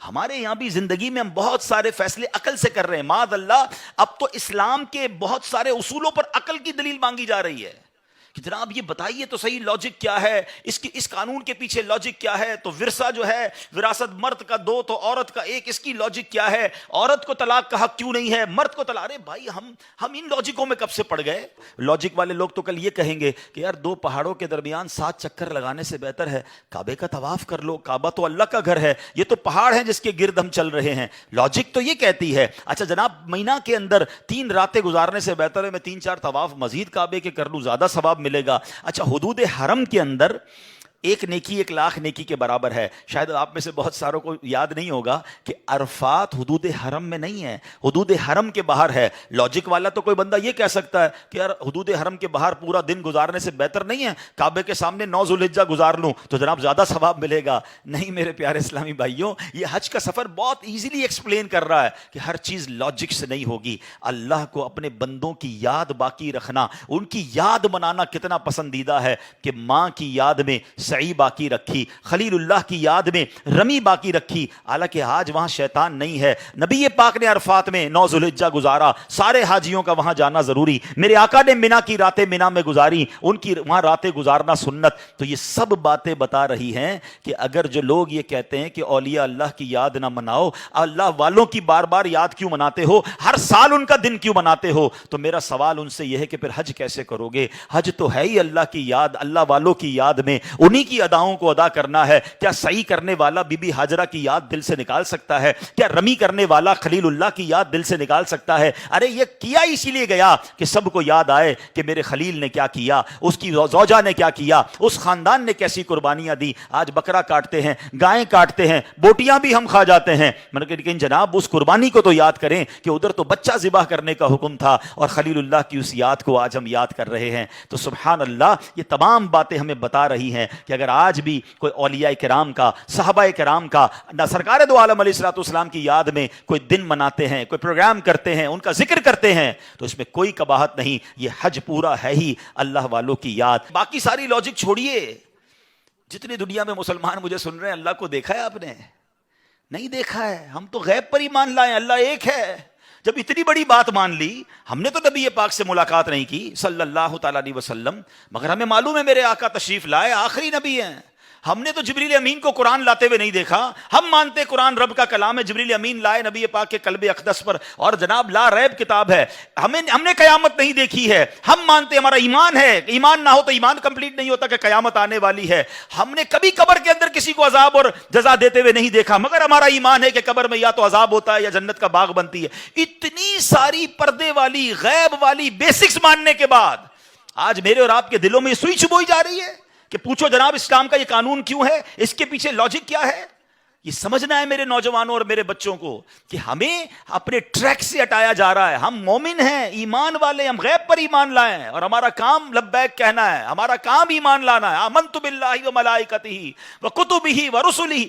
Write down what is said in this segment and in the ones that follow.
ہمارے یہاں بھی زندگی میں ہم بہت سارے فیصلے عقل سے کر رہے ہیں، معاذ اللہ اب تو اسلام کے بہت سارے اصولوں پر عقل کی دلیل مانگی جا رہی ہے کہ جناب یہ بتائیے تو صحیح لاجک کیا ہے، اس قانون کے پیچھے لاجک کیا ہے، تو ورثہ جو ہے وراثت مرد کا 2 تو عورت کا 1، اس کی لاجک کیا ہے، عورت کو طلاق کا حق کیوں نہیں ہے، مرد کو طلاق۔ ارے بھائی ہم ان لاجکوں میں کب سے پڑ گئے؟ لاجک والے لوگ تو کل یہ کہیں گے کہ یار 2 پہاڑوں کے درمیان 7 چکر لگانے سے بہتر ہے کعبے کا طواف کر لو، کعبہ تو اللہ کا گھر ہے، یہ تو پہاڑ ہے جس کے گرد ہم چل رہے ہیں۔ لاجک تو یہ کہتی ہے اچھا جناب مہینہ کے اندر 3 راتیں گزارنے سے بہتر ہے میں 3-4 طواف مزید کعبے کے کر لوں، زیادہ ثواب ملے گا۔ اچھا حدود حرم کے اندر 1 نیکی 1 لاکھ نیکی کے برابر ہے۔ شاید آپ میں سے بہت ساروں کو یاد نہیں ہوگا کہ عرفات حدود حرم میں نہیں ہے، حدود حرم کے باہر ہے۔ لاجک والا تو کوئی بندہ یہ کہہ سکتا ہے کہ یار حدود حرم کے باہر پورا دن گزارنے سے بہتر نہیں ہے کعبے کے سامنے 9 ذوالحجہ گزار لوں تو جناب زیادہ ثواب ملے گا۔ نہیں میرے پیارے اسلامی بھائیوں، یہ حج کا سفر بہت ایزیلی ایکسپلین کر رہا ہے کہ ہر چیز لاجک سے نہیں ہوگی۔ اللہ کو اپنے بندوں کی یاد باقی رکھنا، ان کی یاد منانا کتنا پسندیدہ ہے کہ ماں کی یاد میں سعی باقی رکھی، خلیل اللہ کی یاد میں رمی باقی رکھی، حالانکہ آج وہاں شیطان نہیں ہے۔ نبی پاک نے عرفات میں 9 ذوالحجہ گزارا، سارے حاجیوں کا وہاں جانا ضروری، میرے آقا نے منا کی راتیں منا میں گزاری، ان کی وہاں راتیں گزارنا سنت۔ تو یہ سب باتیں بتا رہی ہیں کہ اگر جو لوگ یہ کہتے ہیں کہ اولیاء اللہ کی یاد نہ مناؤ، اللہ والوں کی بار بار یاد کیوں مناتے ہو، ہر سال ان کا دن کیوں مناتے ہو، تو میرا سوال ان سے یہ ہے کہ پھر حج کیسے کرو گے؟ حج تو ہے ہی اللہ کی یاد، اللہ والوں کی یاد میں انہی کی اداؤں کو ادا کرنا ہے۔ کیا سعی کرنے والا بی بی ہاجرہ کی یاد دل سے نکال سکتا ہے؟ کیا رمی کرنے والا خلیل اللہ کی یاد دل سے نکال سکتا ہے؟ ارے یہ کیا اسی لیے گیا کہ سب کو یاد آئے کہ میرے خلیل نے کیا کیا، اس کی زوجہ نے کیا کیا، اس خاندان نے کیسی قربانیاں دی۔ آج بکرا کاٹتے ہیں، گائیں کاٹتے ہیں، بوٹیاں بھی ہم کھا جاتے ہیں، لیکن جناب اس قربانی کو تو یاد کریں کہ ادھر تو بچہ ذبح کرنے کا حکم تھا اور خلیل اللہ کی اس یاد کو آج ہم یاد کر رہے ہیں۔ تو سبحان اللہ، یہ تمام باتیں ہمیں بتا رہی ہیں کہ اگر آج بھی کوئی اولیاء کرام کا، صحابہ کرام کا، سرکار دو عالم علیہ الصلوۃ والسلام کی یاد میں کوئی دن مناتے ہیں، کوئی پروگرام کرتے ہیں، ان کا ذکر کرتے ہیں، تو اس میں کوئی قباحت نہیں۔ یہ حج پورا ہے ہی اللہ والوں کی یاد۔ باقی ساری لاجک چھوڑیے، جتنی دنیا میں مسلمان مجھے سن رہے ہیں، اللہ کو دیکھا ہے آپ نے؟ نہیں دیکھا ہے۔ ہم تو غیب پر ایمان لائیں، اللہ ایک ہے۔ جب اتنی بڑی بات مان لی، ہم نے تو نبی پاک سے ملاقات نہیں کی صلی اللہ تعالیٰ علیہ وسلم، مگر ہمیں معلوم ہے میرے آقا تشریف لائے، آخری نبی ہیں۔ ہم نے تو جبریل امین کو قرآن لاتے ہوئے نہیں دیکھا، ہم مانتے قرآن رب کا کلام ہے، جبریل امین لائے نبی پاک کے قلب اقدس پر، اور جناب لا ریب کتاب ہے۔ ہم نے قیامت نہیں دیکھی ہے، ہم مانتے، ہمارا ایمان ہے، ایمان نہ ہو تو ایمان کمپلیٹ نہیں ہوتا کہ قیامت آنے والی ہے۔ ہم نے کبھی قبر کے اندر کسی کو عذاب اور جزا دیتے ہوئے نہیں دیکھا، مگر ہمارا ایمان ہے کہ قبر میں یا تو عذاب ہوتا ہے یا جنت کا باغ بنتی ہے۔ اتنی ساری پردے والی، غیب والی بیسکس ماننے کے بعد آج میرے اور آپ کے دلوں میں سوئی چھپوئی جا رہی ہے کہ پوچھو جناب اسلام کا یہ قانون کیوں ہے، اس کے پیچھے لاجک کیا ہے؟ یہ سمجھنا ہے میرے نوجوانوں اور میرے بچوں کو کہ ہمیں اپنے ٹریک سے ہٹایا جا رہا ہے۔ ہم مومن ہیں، ایمان والے، ہم غیب پر ایمان لائے ہیں، اور ہمارا کام لبیک کہنا ہے، ہمارا کام ایمان لانا ہے۔ آمنت باللہ و ملائکتہ و کتبہ و رسلہ،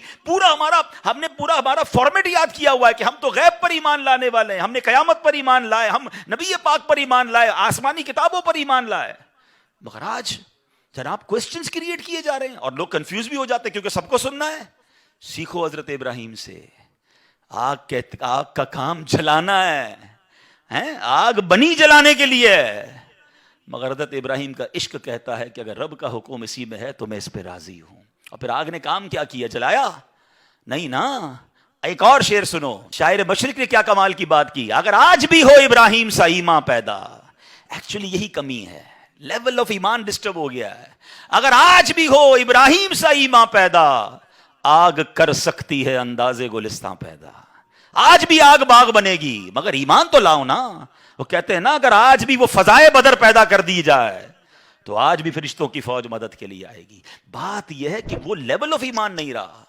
ہم نے پورا ہمارا فارمیٹ یاد کیا ہوا ہے کہ ہم تو غیب پر ایمان لانے والے ہیں، ہم نے قیامت پر ایمان لائے، ہم نبی پاک پر ایمان لائے، آسمانی کتابوں پر ایمان لائے۔ مگر آج جناب کوسچنز کریٹ کیے جا رہے ہیں اور لوگ کنفیوز بھی ہو جاتے ہیں کیونکہ سب کو سننا ہے۔ سیکھو حضرت ابراہیم سے، آگ کا کام جلانا ہے، آگ بنی جلانے کے لیے ہے، مگر حضرت ابراہیم کا عشق کہتا ہے کہ اگر رب کا حکم اسی میں ہے تو میں اس پہ راضی ہوں۔ اور پھر آگ نے کام کیا کیا؟ جلایا نہیں نا۔ ایک اور شعر سنو، شاعر مشرق نے کیا کمال کی بات کی، اگر آج بھی ہو ابراہیم سا ایمان پیدا۔ ایکچولی یہی کمی ہے، لیول آف ایمان ڈسٹرب ہو گیا ہے۔ اگر آج بھی ہو ابراہیم سا ایمان پیدا، آگ کر سکتی ہے انداز گلستان پیدا۔ آج بھی آگ باغ بنے گی، مگر ایمان تو لاؤ نا۔ وہ کہتے ہیں نا اگر آج بھی وہ فضائے بدر پیدا کر دی جائے تو آج بھی فرشتوں کی فوج مدد کے لیے آئے گی۔ بات یہ ہے کہ وہ لیول آف ایمان نہیں رہا۔